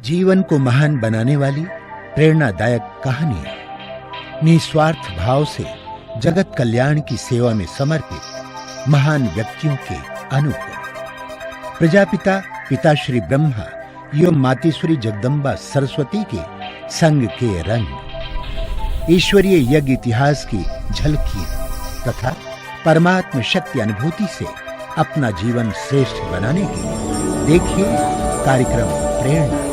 जीवन को महान बनाने वाली प्रेरणादायक कहानियां, निस्वार्थ भाव से जगत कल्याण की सेवा में समर्पित महान व्यक्तियों के अनुभव। प्रजापिता पिताश्री ब्रह्मा एवं मातेश्वरी जगदम्बा सरस्वती के संग के रंग, ईश्वरीय यज्ञ इतिहास की झलकियां तथा परमात्म शक्ति अनुभूति से अपना जीवन श्रेष्ठ बनाने के लिए देखिए कार्यक्रम प्रेरणा।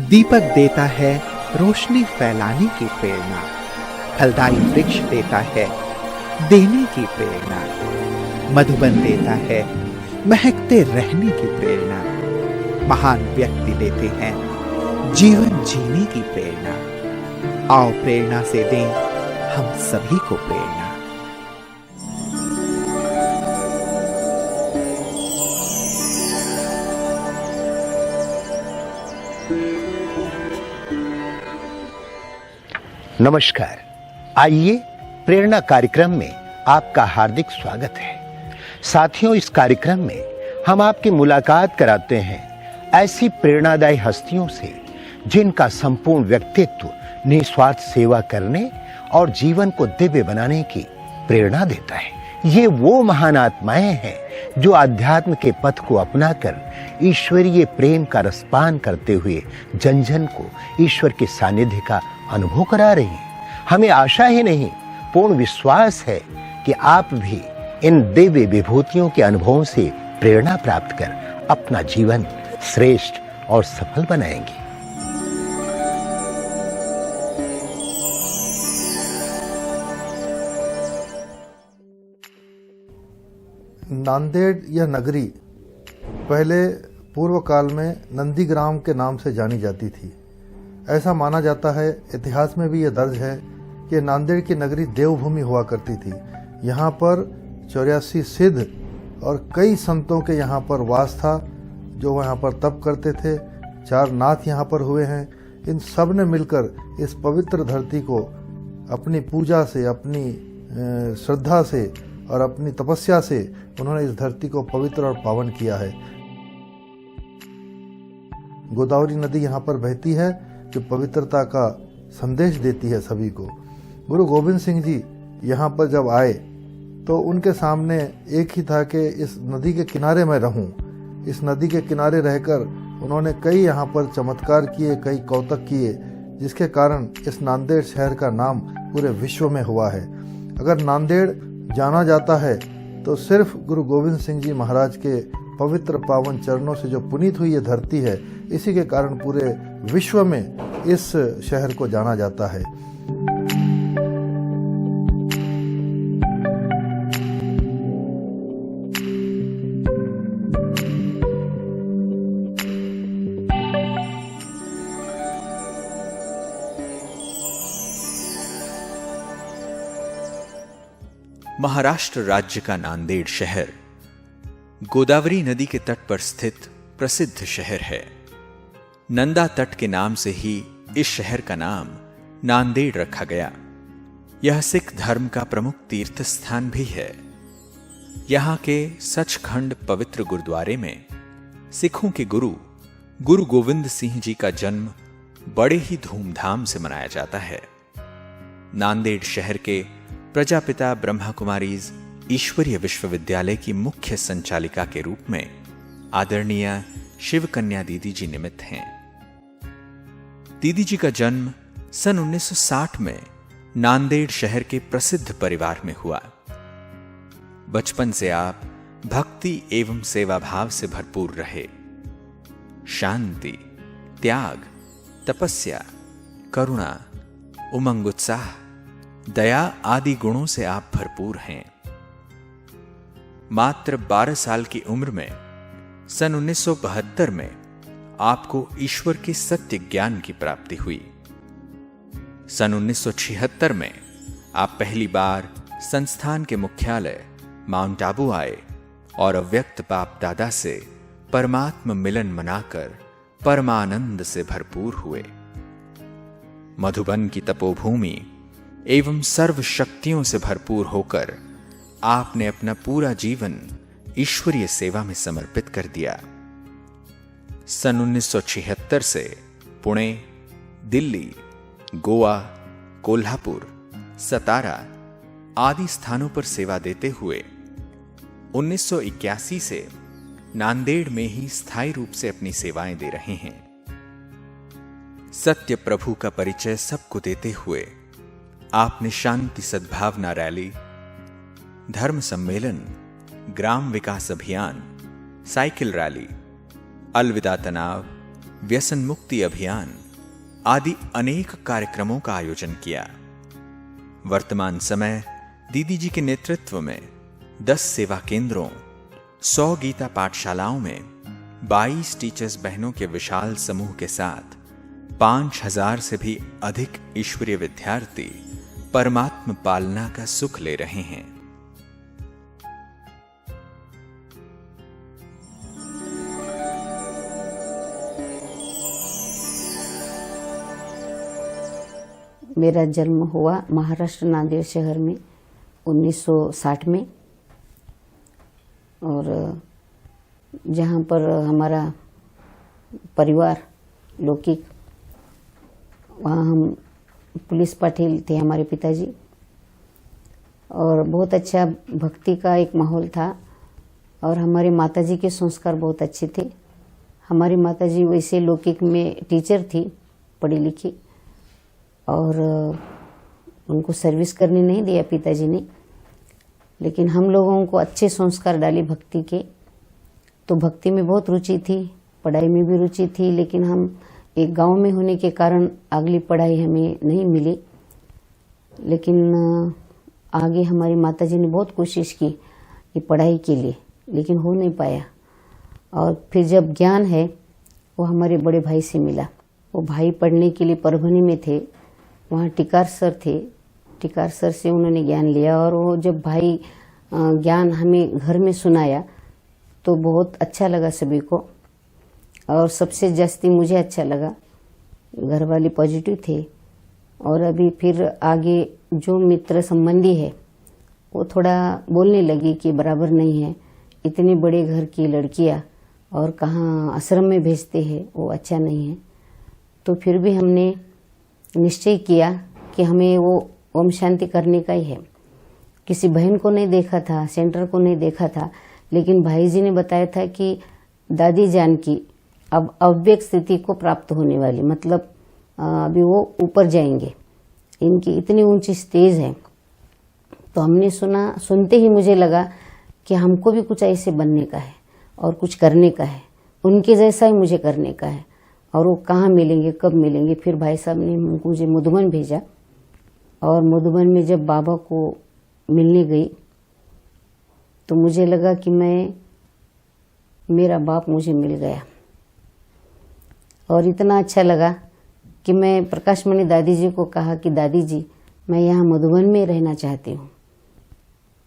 दीपक देता है रोशनी फैलाने की प्रेरणा, फलदायी वृक्ष देता है देने की प्रेरणा, मधुबन देता है महकते रहने की प्रेरणा, महान व्यक्ति देते हैं जीवन जीने की प्रेरणा। आओ प्रेरणा से दें हम सभी को प्रेरणा। नमस्कार, आइए प्रेरणा कार्यक्रम में आपका हार्दिक स्वागत है। साथियों, इस कार्यक्रम में हम आपकी मुलाकात कराते हैं ऐसी प्रेरणादायी हस्तियों से जिनका संपूर्ण व्यक्तित्व निस्वार्थ सेवा करने और जीवन को दिव्य बनाने की प्रेरणा देता है। ये वो महान आत्माएं हैं जो अध्यात्म के पथ को अपनाकर ईश्वरीय प्रेम का रसपान करते हुए जन जन को ईश्वर के सानिध्य का अनुभव करा रही हैं। हमें आशा ही नहीं, पूर्ण विश्वास है कि आप भी इन दिव्य विभूतियों के अनुभवों से प्रेरणा प्राप्त कर अपना जीवन श्रेष्ठ और सफल बनाएंगे। नांदेड़ यह नगरी पहले पूर्व काल में नंदीग्राम के नाम से जानी जाती थी। ऐसा माना जाता है, इतिहास में भी यह दर्ज है कि नांदेड़ की नगरी देवभूमि हुआ करती थी। यहाँ पर 84 सिद्ध और कई संतों के यहाँ पर वास था, जो यहाँ पर तप करते थे। 4 नाथ यहाँ पर हुए हैं। इन सब ने मिलकर इस पवित्र धरती को अपनी पूजा से, अपनी श्रद्धा से और अपनी तपस्या से उन्होंने इस धरती को पवित्र और पावन किया है। गोदावरी नदी यहाँ पर बहती है, जो पवित्रता का संदेश देती है सभी को। गुरु गोविंद सिंह जी यहाँ पर जब आए तो उनके सामने एक ही था कि इस नदी के किनारे मैं रहूं। इस नदी के किनारे रहकर उन्होंने कई यहाँ पर चमत्कार किए, कई कौतक किए, जिसके कारण इस नांदेड़ शहर का नाम पूरे विश्व में हुआ है। अगर नांदेड़ जाना जाता है तो सिर्फ गुरु गोविंद सिंह जी महाराज के पवित्र पावन चरणों से जो पुनीत हुई ये धरती है, इसी के कारण पूरे विश्व में इस शहर को जाना जाता है। महाराष्ट्र राज्य का नांदेड़ शहर गोदावरी नदी के तट पर स्थित प्रसिद्ध शहर है। नंदा तट के नाम से ही इस शहर का नाम नांदेड़ रखा गया। यह सिख धर्म का प्रमुख तीर्थ स्थान भी है। यहां के सचखंड पवित्र गुरुद्वारे में सिखों के गुरु गोविंद सिंह जी का जन्म बड़े ही धूमधाम से मनाया जाता है। नांदेड़ शहर के प्रजापिता ब्रह्मा कुमारीज ईश्वरीय विश्वविद्यालय की मुख्य संचालिका के रूप में आदरणीय शिव कन्या दीदी जी निमित्त हैं। दीदी जी का जन्म सन 1960 में नांदेड़ शहर के प्रसिद्ध परिवार में हुआ। बचपन से आप भक्ति एवं सेवा भाव से भरपूर रहे। शांति, त्याग, तपस्या, करुणा, उमंग, उत्साह, दया आदि गुणों से आप भरपूर हैं। मात्र 12 साल की उम्र में सन 1972 में आपको ईश्वर के सत्य ज्ञान की प्राप्ति हुई। सन 1976 में आप पहली बार संस्थान के मुख्यालय माउंट आबू आए और अव्यक्त बाप दादा से परमात्म मिलन मनाकर परमानंद से भरपूर हुए। मधुबन की तपोभूमि एवं सर्व शक्तियों से भरपूर होकर आपने अपना पूरा जीवन ईश्वरीय सेवा में समर्पित कर दिया। सन 1976 से पुणे, दिल्ली, गोवा, कोल्हापुर, सतारा आदि स्थानों पर सेवा देते हुए 1981 से नांदेड़ में ही स्थायी रूप से अपनी सेवाएं दे रहे हैं। सत्य प्रभु का परिचय सबको देते हुए आपने शांति सद्भावना रैली, धर्म सम्मेलन, ग्राम विकास अभियान, साइकिल रैली, अलविदा तनाव, व्यसन मुक्ति अभियान आदि अनेक कार्यक्रमों का आयोजन किया। वर्तमान समय दीदी जी के नेतृत्व में 10 सेवा केंद्रों, 100 गीता पाठशालाओं में 22 टीचर्स बहनों के विशाल समूह के साथ 5000 से भी अधिक ईश्वरीय विद्यार्थी परमात्म पालना का सुख ले रहे हैं। मेरा जन्म हुआ महाराष्ट्र नांदेड़ शहर में 1960 में, और जहाँ पर हमारा परिवार लौकिक, वहाँ हम पुलिस पाटिल थे हमारे पिताजी, और बहुत अच्छा भक्ति का एक माहौल था। और हमारे माताजी के संस्कार बहुत अच्छे थे। हमारी माताजी वैसे लौकिक में टीचर थी, पढ़ी लिखी, और उनको सर्विस करने नहीं दिया पिताजी ने, लेकिन हम लोगों को अच्छे संस्कार डाले भक्ति के। तो भक्ति में बहुत रुचि थी, पढ़ाई में भी रुचि थी, लेकिन हम एक गांव में होने के कारण अगली पढ़ाई हमें नहीं मिली। लेकिन आगे हमारी माताजी ने बहुत कोशिश की ये पढ़ाई के लिए, लेकिन हो नहीं पाया। और फिर जब ज्ञान है वो हमारे बड़े भाई से मिला। वो भाई पढ़ने के लिए परभनी में थे, वहाँ टिकार सर थे। टिकार सर से उन्होंने ज्ञान लिया, और वो जब भाई ज्ञान हमें घर में सुनाया तो बहुत अच्छा लगा सभी को। और सबसे जास्ती मुझे अच्छा लगा, घर वाले पॉजिटिव थे। और अभी फिर आगे जो मित्र संबंधी है वो थोड़ा बोलने लगी कि बराबर नहीं है, इतने बड़े घर की लड़कियां और कहाँ आश्रम में भेजते हैं, वो अच्छा नहीं है। तो फिर भी हमने निश्चय किया कि हमें वो ओम शांति करने का ही है। किसी बहन को नहीं देखा था, सेंटर को नहीं देखा था, लेकिन भाई जी ने बताया था कि दादी जान की अब अव्यक्त स्थिति को प्राप्त होने वाली, मतलब अभी वो ऊपर जाएंगे, इनकी इतनी ऊंची स्टेज है। तो हमने सुना, सुनते ही मुझे लगा कि हमको भी कुछ ऐसे बनने का है और कुछ करने का है, उनके जैसा ही मुझे करने का है। और वो कहाँ मिलेंगे, कब मिलेंगे। फिर भाई साहब ने मुझे मधुबन भेजा, और मधुबन में जब बाबा को मिलने गई तो मुझे लगा कि मेरा बाप मुझे मिल गया। और इतना अच्छा लगा कि मैं प्रकाशमणि दादी जी को कहा कि दादी जी मैं यहाँ मधुबन में रहना चाहती हूँ।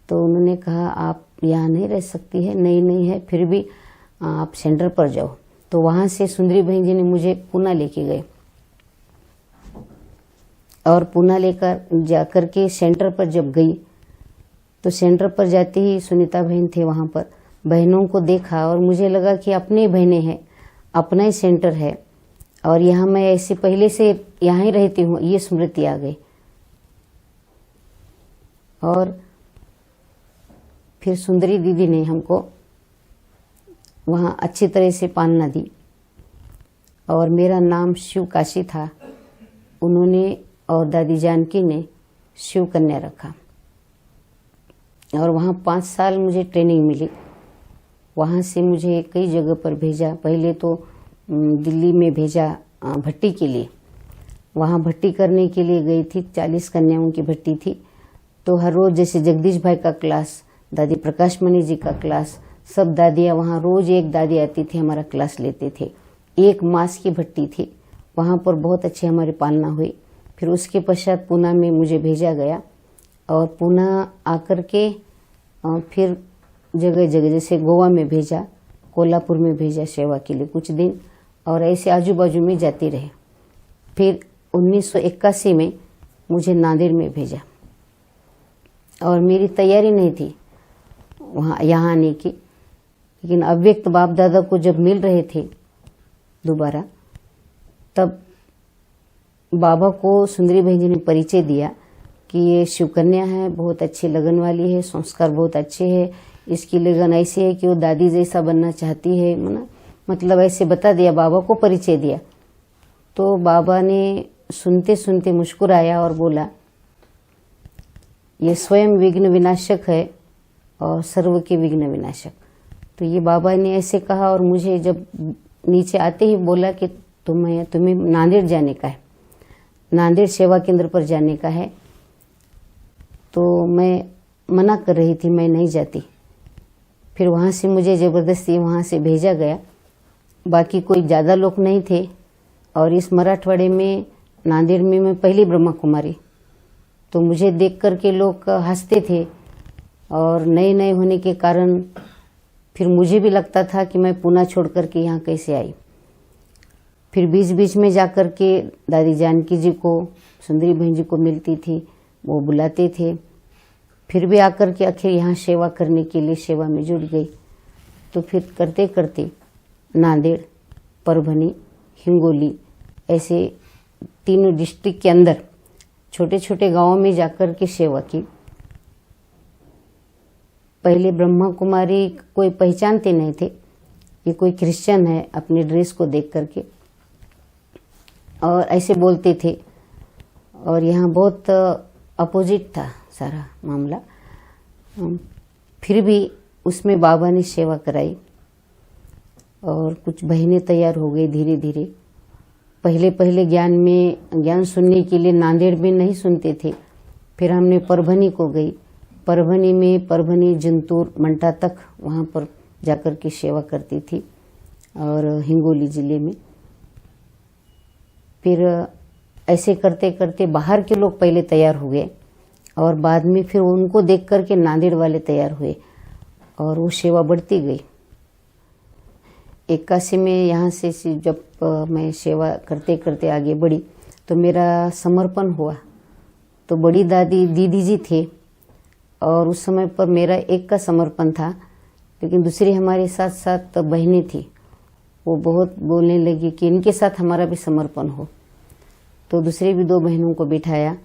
तो उन्होंने कहा आप यहाँ नहीं रह सकती है, नहीं है, फिर भी आप सेंटर पर जाओ। तो वहाँ से सुंदरी बहन जी ने मुझे पूना लेके गए, और पूना लेकर जाकर के सेंटर पर जब गई तो सेंटर पर जाते ही सुनीता बहन थे वहाँ पर, बहनों को देखा और मुझे लगा कि अपनी बहनें हैं, अपना ही सेंटर है, और यहाँ मैं ऐसे पहले से यहाँ ही रहती हूँ, ये स्मृति आ गई। और फिर सुंदरी दीदी ने हमको वहाँ अच्छी तरह से पालना दी, और मेरा नाम शिव काशी था। उन्होंने और दादी जानकी ने शिव कन्या रखा, और वहाँ 5 साल मुझे ट्रेनिंग मिली। वहाँ से मुझे कई जगह पर भेजा। पहले तो दिल्ली में भेजा भट्टी के लिए, वहाँ भट्टी करने के लिए गई थी। 40 कन्याओं की भट्टी थी। तो हर रोज जैसे जगदीश भाई का क्लास, दादी प्रकाशमणि जी का क्लास, सब दादियाँ वहाँ रोज एक दादी आती थी, हमारा क्लास लेते थे। 1 मास की भट्टी थी, वहाँ पर बहुत अच्छी हमारी पालना हुई। फिर उसके पश्चात पूना में मुझे भेजा गया, और पूना आकर के फिर जगह जगह जैसे गोवा में भेजा, कोल्हापुर में भेजा सेवा के लिए कुछ दिन, और ऐसे आजू बाजू में जाती रहे। फिर 1981 में मुझे नांदेड़ में भेजा, और मेरी तैयारी नहीं थी वहाँ यहाँ आने की, लेकिन अव्यक्त बाप दादा को जब मिल रहे थे दोबारा। तब बाबा को सुंदरी बहन जी ने परिचय दिया कि ये शिवकन्या है, बहुत अच्छी लगन वाली है, संस्कार बहुत अच्छे है, इसकी लगन ऐसी है कि वो दादी जैसा बनना चाहती है, मतलब ऐसे बता दिया, बाबा को परिचय दिया। तो बाबा ने सुनते सुनते मुस्कुराया और बोला, ये स्वयं विघ्न विनाशक है और सर्व के विघ्न विनाशक। तो ये बाबा ने ऐसे कहा और मुझे जब नीचे आते ही बोला कि तुम्हें नांदेड़ जाने का है, नांदेड़ सेवा केंद्र पर जाने का है। तो मैं मना कर रही थी, मैं नहीं जाती। फिर वहाँ से मुझे ज़बरदस्ती वहाँ से भेजा गया। बाकी कोई ज़्यादा लोग नहीं थे और इस मराठवाड़े में नांदेड़ में मैं पहली ब्रह्मा कुमारी। तो मुझे देख कर के लोग हंसते थे और नए नए होने के कारण फिर मुझे भी लगता था कि मैं पूना छोड़ कर के यहाँ कैसे आई। फिर बीच बीच में जा कर के दादी जानकी जी को, सुंदरी बहन जी को मिलती थी, वो बुलाते थे। फिर भी आकर के आखिर यहाँ सेवा करने के लिए सेवा में जुट गई। तो फिर करते करते नांदेड़, परभनी, हिंगोली ऐसे तीनों डिस्ट्रिक्ट के अंदर छोटे छोटे गांवों में जाकर के सेवा की। पहले ब्रह्मा कुमारी कोई पहचानते नहीं थे, ये कोई क्रिश्चियन है, अपने ड्रेस को देख करके और ऐसे बोलते थे। और यहाँ बहुत अपोजिट था सारा मामला। फिर भी उसमें बाबा ने सेवा कराई और कुछ बहनें तैयार हो गई धीरे धीरे। पहले पहले ज्ञान सुनने के लिए नांदेड़ में नहीं सुनते थे। फिर हमने परभनी को गई, परभनी में परभनी, जिंतूर, मंटा तक वहाँ पर जाकर के सेवा करती थी और हिंगोली जिले में। फिर ऐसे करते करते बाहर के लोग पहले तैयार हुए और बाद में फिर उनको देख कर के नांदेड़ वाले तैयार हुए और वो सेवा बढ़ती गई। 81 में यहाँ से जब मैं सेवा करते करते आगे बढ़ी तो मेरा समर्पण हुआ। तो बड़ी दादी दीदी जी थे और उस समय पर मेरा एक का समर्पण था, लेकिन दूसरी हमारे साथ साथ बहनें थी, वो बहुत बोलने लगी कि इनके साथ हमारा भी समर्पण हो। तो दूसरी भी 2 बहनों को बिठाया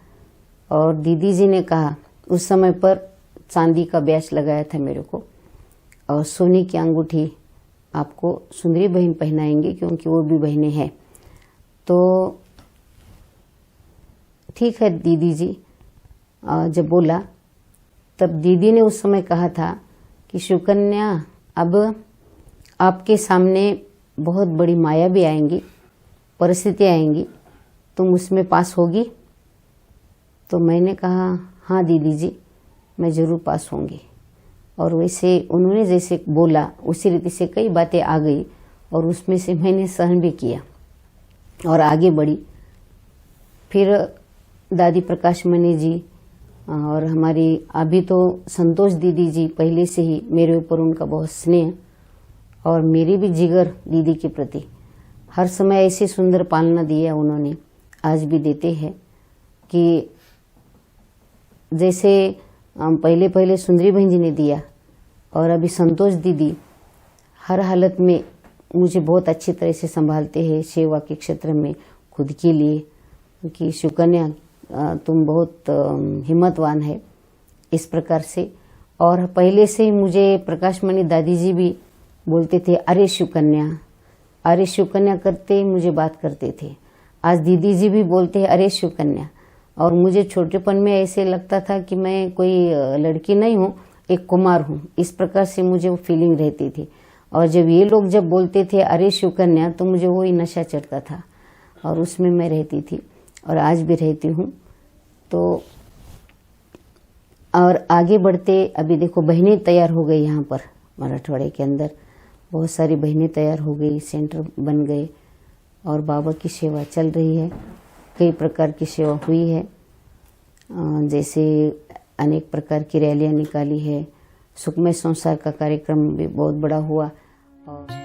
और दीदी जी ने कहा, उस समय पर चांदी का बैच लगाया था मेरे को और सोने की अंगूठी आपको सुंदरी बहन पहनाएंगे क्योंकि वो भी बहनें हैं। तो ठीक है दीदी जी, जब बोला तब दीदी ने उस समय कहा था कि शिवकन्या, अब आपके सामने बहुत बड़ी माया भी आएंगी, परिस्थितियाँ आएंगी, तुम उसमें पास होगी? तो मैंने कहा हाँ दीदी जी, मैं ज़रूर पास होंगी। और वैसे उन्होंने जैसे बोला उसी रीति से कई बातें आ गई और उसमें से मैंने सहन भी किया और आगे बढ़ी। फिर दादी प्रकाश मणि जी और हमारी अभी तो संतोष दीदी जी, पहले से ही मेरे ऊपर उनका बहुत स्नेह और मेरी भी जिगर दीदी के प्रति हर समय ऐसी सुंदर पालना दिया उन्होंने, आज भी देते हैं। कि जैसे पहले पहले सुंदरी बहन जी ने दिया और अभी संतोष दीदी हर हालत में मुझे बहुत अच्छी तरह से संभालते हैं सेवा के क्षेत्र में खुद के लिए कि शिवकन्या तुम बहुत हिम्मतवान है, इस प्रकार से। और पहले से ही मुझे प्रकाशमणि दादी जी भी बोलते थे अरे शिवकन्या, अरे शिवकन्या करते मुझे बात करते थे। आज दीदी जी भी बोलते हैं अरे शिवकन्या। और मुझे छोटेपन में ऐसे लगता था कि मैं कोई लड़की नहीं हूँ, एक कुमार हूँ, इस प्रकार से मुझे वो फीलिंग रहती थी। और जब ये लोग जब बोलते थे अरे शिवकन्या तो मुझे वही नशा चढ़ता था और उसमें मैं रहती थी और आज भी रहती हूँ। तो और आगे बढ़ते अभी देखो बहनें तैयार हो गई, यहाँ पर मराठवाड़े के अंदर बहुत सारी बहनें तैयार हो गई, सेंटर बन गए और बाबा की सेवा चल रही है। कई प्रकार की सेवा हुई है, जैसे अनेक प्रकार की रैलियां निकाली है, सुखमय संसार का कार्यक्रम भी बहुत बड़ा हुआ। और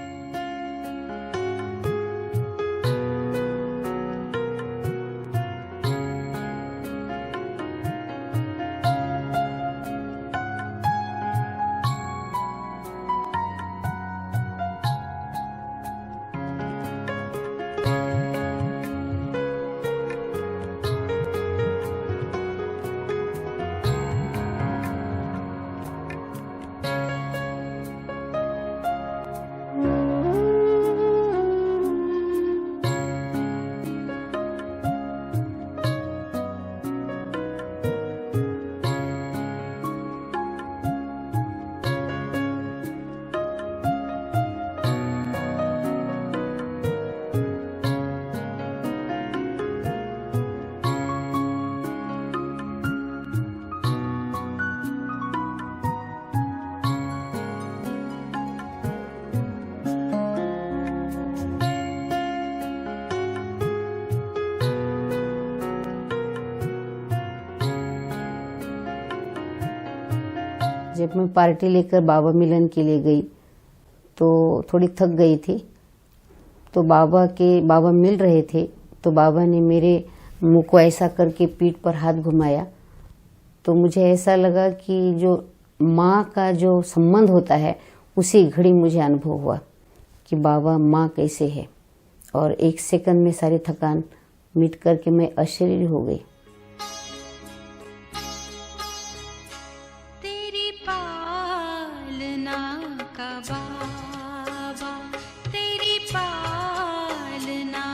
जब मैं पार्टी लेकर बाबा मिलन के लिए गई तो थोड़ी थक गई थी। तो बाबा मिल रहे थे, तो बाबा ने मेरे मुंह को ऐसा करके पीठ पर हाथ घुमाया। तो मुझे ऐसा लगा कि जो माँ का जो संबंध होता है उसी घड़ी मुझे अनुभव हुआ कि बाबा माँ कैसे है, और 1 सेकंड में सारी थकान मिट करके मैं अशरीरी हो गई। तेरी पालना का बाबा, तेरी पालना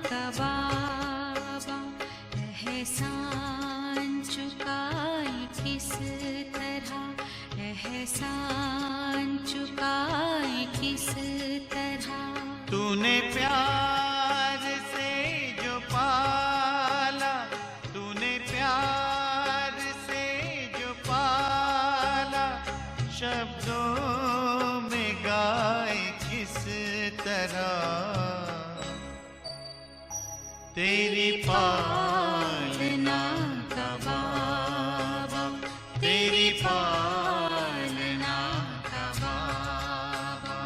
का बाबा, एहसान चुकाई किस तरह, एहसान चुकाई किस तरह। तूने प्यार से जो पाला, तूने प्यार से जो पाला, शब्दों में गाए किस तरह। तेरी पालना का बाबा, तेरी पालना का बाबा।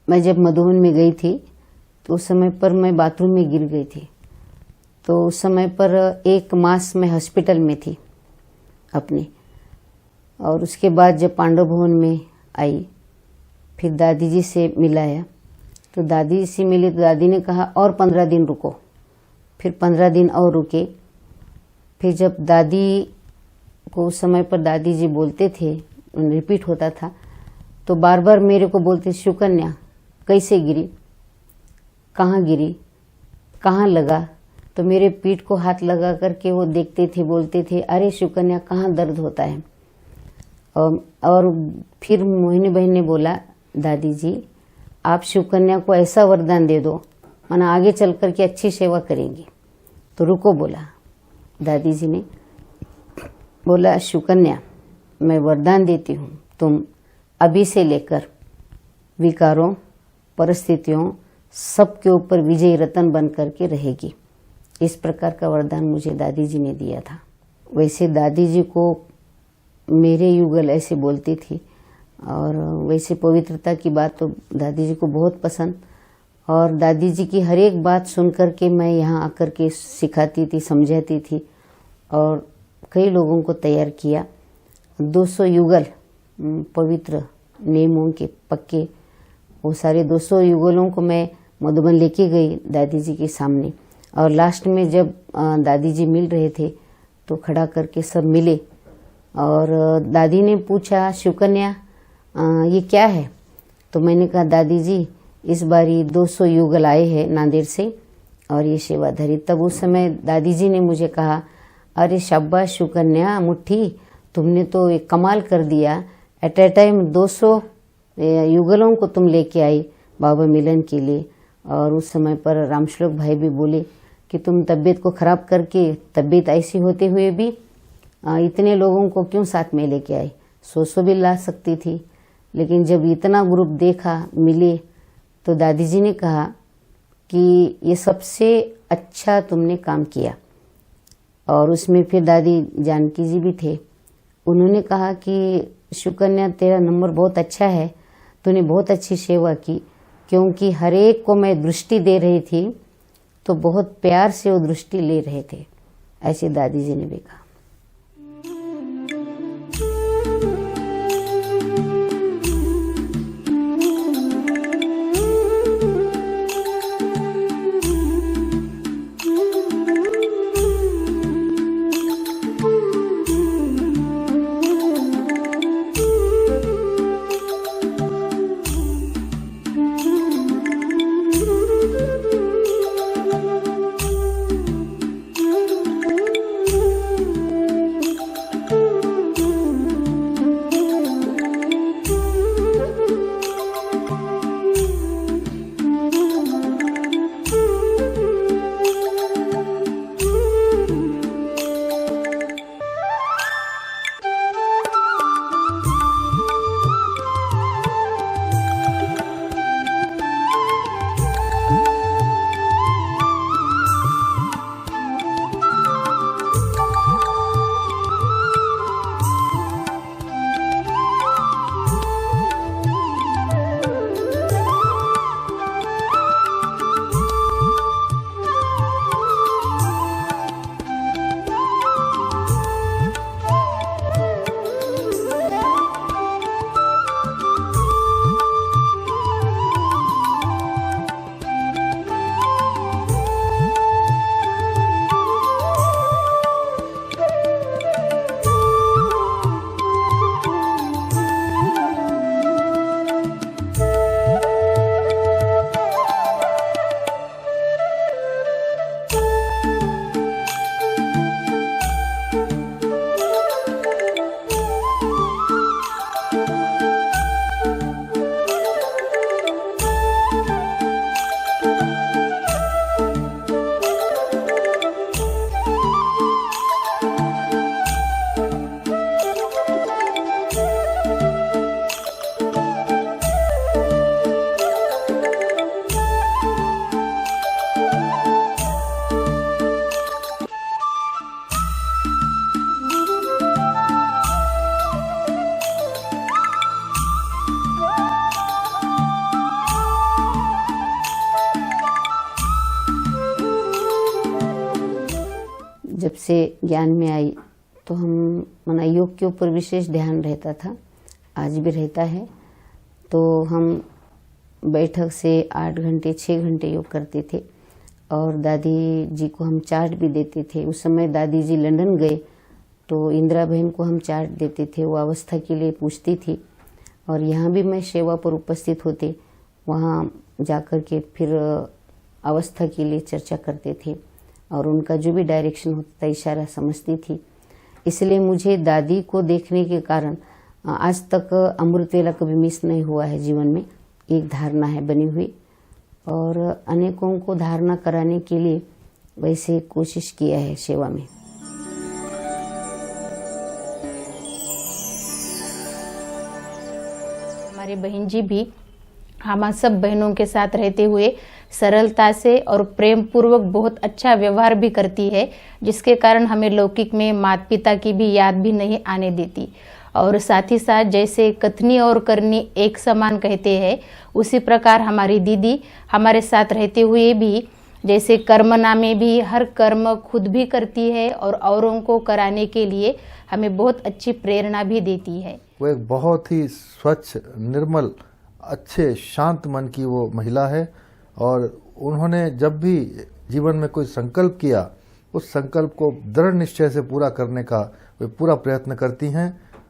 मैं जब मधुबन में गई थी तो उस समय पर मैं बाथरूम में गिर गई थी। तो उस समय पर 1 मास में हॉस्पिटल में थी अपने। और उसके बाद जब पांडव भवन में आई, फिर दादी जी से मिलाया, तो दादी जी से मिली तो दादी ने कहा और 15 दिन रुको। फिर 15 दिन और रुके। फिर जब दादी को उस समय पर दादी जी बोलते थे, रिपीट होता था, तो बार बार मेरे को बोलते, सुकन्या कैसे गिरी, कहाँ गिरी, कहाँ लगा। तो मेरे पीठ को हाथ लगा करके वो देखते थे, बोलते थे, अरे सुकन्या कहाँ दर्द होता है। और फिर मोहिनी बहन ने बोला, दादी जी आप सुकन्या को ऐसा वरदान दे दो, माना आगे चल कर के अच्छी सेवा करेंगी। तो रुको बोला दादी जी ने, बोला सुकन्या मैं वरदान देती हूँ, तुम अभी से लेकर विकारों, परिस्थितियों सबके ऊपर विजयी रतन बन करके रहेगी। इस प्रकार का वरदान मुझे दादी जी ने दिया था। वैसे दादी जी को मेरे युगल ऐसे बोलती थी, और वैसे पवित्रता की बात तो दादी जी को बहुत पसंद। और दादी जी की हर एक बात सुन करके मैं यहाँ आकर के सिखाती थी, समझाती थी, और कई लोगों को तैयार किया। 200 युगल पवित्र नियमों के पक्के, वो सारे 200 युगलों को मैं मधुबन लेके गई दादी जी के सामने। और लास्ट में जब दादी जी मिल रहे थे तो खड़ा करके सब मिले, और दादी ने पूछा, सुकन्या ये क्या है। तो मैंने कहा, दादी जी इस बारी 200 युगल आए हैं नांदेड़ से और ये सेवाधारी। तब उस समय दादी जी ने मुझे कहा, अरे शाबाश सुकन्या मुट्ठी, तुमने तो एक कमाल कर दिया। एट ए टाइम 200 युगलों को तुम लेके आई बाबा मिलन के लिए। और उस समय पर रामश्लोक भाई भी बोले कि तुम तबीयत को खराब करके, तबीयत ऐसी होते हुए भी इतने लोगों को क्यों साथ में लेके आई, 100 भी ला सकती थी। लेकिन जब इतना ग्रुप देखा, मिले, तो दादी जी ने कहा कि ये सबसे अच्छा तुमने काम किया। और उसमें फिर दादी जानकी जी भी थे। उन्होंने कहा कि सुकन्या तेरा नंबर बहुत अच्छा है, तूने बहुत अच्छी सेवा की, क्योंकि हर एक को मैं दृष्टि दे रही थी तो बहुत प्यार से वो दृष्टि ले रहे थे। ऐसे दादी जी ने भी कहा। से ज्ञान में आई तो हम मना योग के ऊपर विशेष ध्यान रहता था, आज भी रहता है। तो हम बैठक से 8 घंटे 6 घंटे योग करते थे और दादी जी को हम चार्ट भी देते थे। उस समय दादी जी लंदन गए तो इंदिरा बहन को हम चार्ट देते थे, वो अवस्था के लिए पूछती थी और यहाँ भी मैं सेवा पर उपस्थित होते, वहाँ जाकर के फिर अवस्था के लिए चर्चा करते थे और उनका जो भी डायरेक्शन होता था इशारा समझती थी। इसलिए मुझे दादी को देखने के कारण आज तक अमृत वेला कभी मिस नहीं हुआ है। जीवन में एक धारणा है बनी हुई और अनेकों को धारणा कराने के लिए वैसे कोशिश किया है सेवा में। हमारी बहन जी भी हम सब बहनों के साथ रहते हुए सरलता से और प्रेम पूर्वक बहुत अच्छा व्यवहार भी करती है, जिसके कारण हमें लौकिक में माता पिता की भी याद भी नहीं आने देती। और साथ ही साथ जैसे कथनी और करनी एक समान कहते हैं, उसी प्रकार हमारी दीदी हमारे साथ रहते हुए भी जैसे कर्मना में भी हर कर्म खुद भी करती है और औरों को कराने के लिए हमें बहुत अच्छी प्रेरणा भी देती है। वो एक बहुत ही स्वच्छ, निर्मल, अच्छे, शांत मन की वो महिला है और उन्होंने जब भी जीवन में कोई संकल्प किया उस संकल्प को दृढ़ निश्चय से पूरा करने का वे पूरा प्रयत्न करती हैं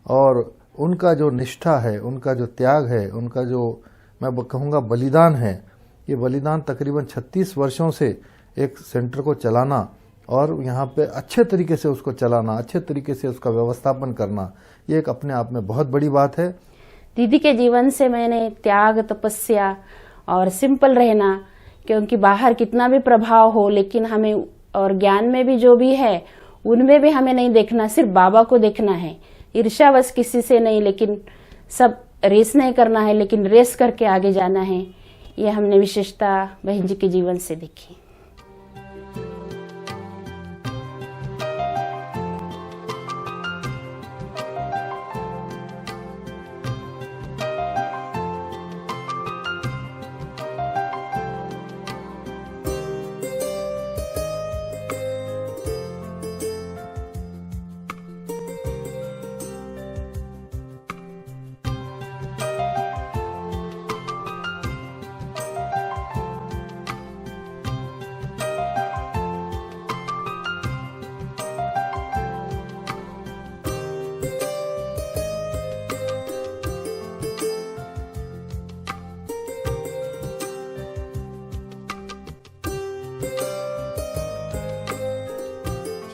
और उनका जो निष्ठा है, उनका जो त्याग है, उनका जो मैं कहूँगा बलिदान है, ये बलिदान तकरीबन 36 वर्षों से एक सेंटर को चलाना और यहाँ पे अच्छे तरीके से उसको चलाना, अच्छे तरीके से उसका व्यवस्थापन करना, ये एक अपने आप में बहुत बड़ी बात है। दीदी के जीवन से मैंने त्याग, तपस्या और सिंपल रहना, क्योंकि बाहर कितना भी प्रभाव हो लेकिन हमें और ज्ञान में भी जो भी है उनमें भी हमें नहीं देखना, सिर्फ बाबा को देखना है। ईर्ष्यावश किसी से नहीं, लेकिन सब रेस नहीं करना है, लेकिन रेस करके आगे जाना है। ये हमने विशेषता बहन जी के जीवन से देखी।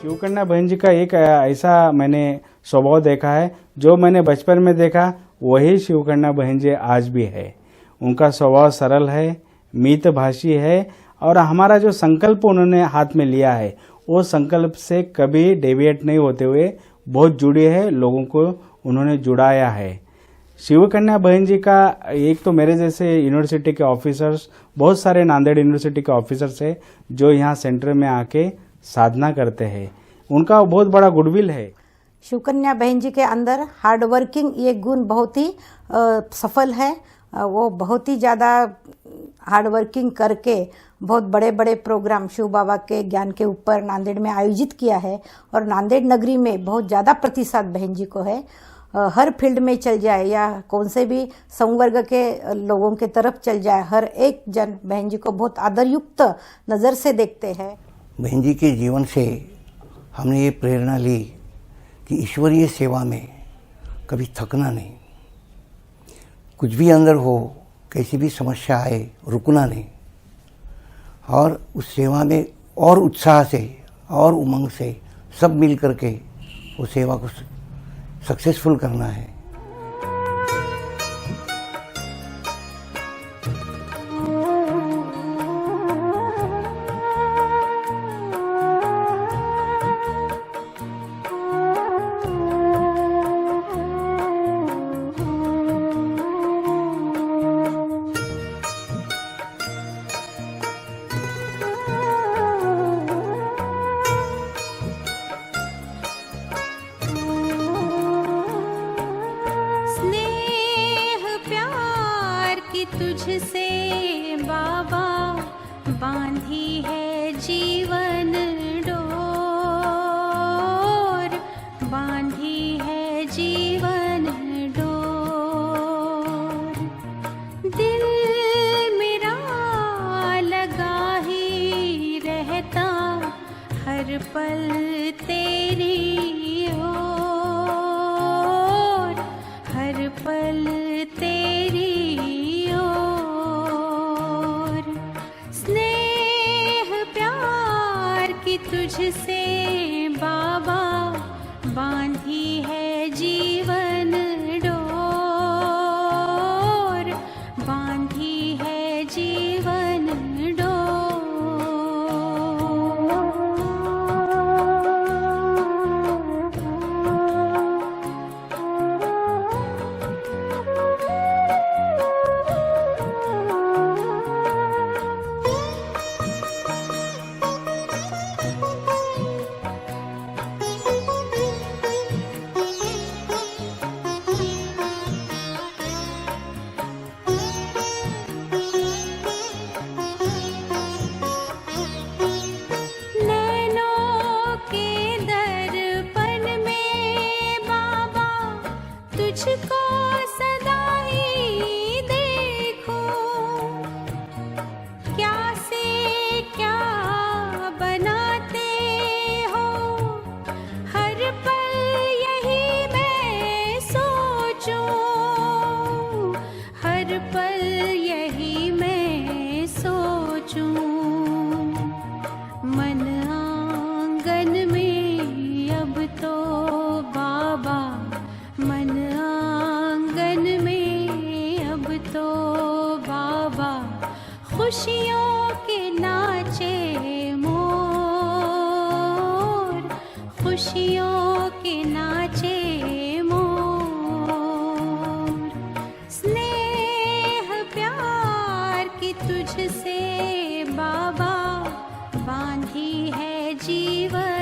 शिवकन्या बहन जी का एक ऐसा मैंने स्वभाव देखा है, जो मैंने बचपन में देखा वही शिवकन्या बहन जी आज भी है। उनका स्वभाव सरल है, मितभाषी है और हमारा जो संकल्प उन्होंने हाथ में लिया है वो संकल्प से कभी डेविएट नहीं होते हुए बहुत जुड़े हैं, लोगों को उन्होंने जुड़ाया है। शिवकन्या बहन जी का एक तो मेरे जैसे यूनिवर्सिटी के ऑफिसर्स, बहुत सारे नांदेड़ यूनिवर्सिटी के ऑफिसर्स है जो यहाँ सेंटर में आके साधना करते हैं, उनका बहुत बड़ा गुडविल है। शिवकन्या बहन जी के अंदर हार्ड वर्किंग ये गुण बहुत ही सफल है। वो बहुत ही ज़्यादा हार्ड वर्किंग करके बहुत बड़े बड़े प्रोग्राम शिव बाबा के ज्ञान के ऊपर नांदेड़ में आयोजित किया है और नांदेड़ नगरी में बहुत ज़्यादा प्रतिशत बहन जी को है। हर फील्ड में चल जाए या कौन से भी संवर्ग के लोगों के तरफ चल जाए, हर एक जन बहन जी को बहुत आदरयुक्त नज़र से देखते हैं। बहन जी के जीवन से हमने ये प्रेरणा ली कि ईश्वरीय सेवा में कभी थकना नहीं, कुछ भी अंदर हो, कैसी भी समस्या आए, रुकना नहीं और उस सेवा में और उत्साह से और उमंग से सब मिल करके वो सेवा को सक्सेसफुल करना है। तुझसे बाबा बांधी है जीवन डोर। पल यही मैं सोचूं, मन आंगन में अब तो बाबा, मन आंगन में अब तो बाबा, खुशियों के नाचे मोर, खुशियों के नाचे मोर, स्नेह प्यार की तुझसे बाबा बांधी है जीवन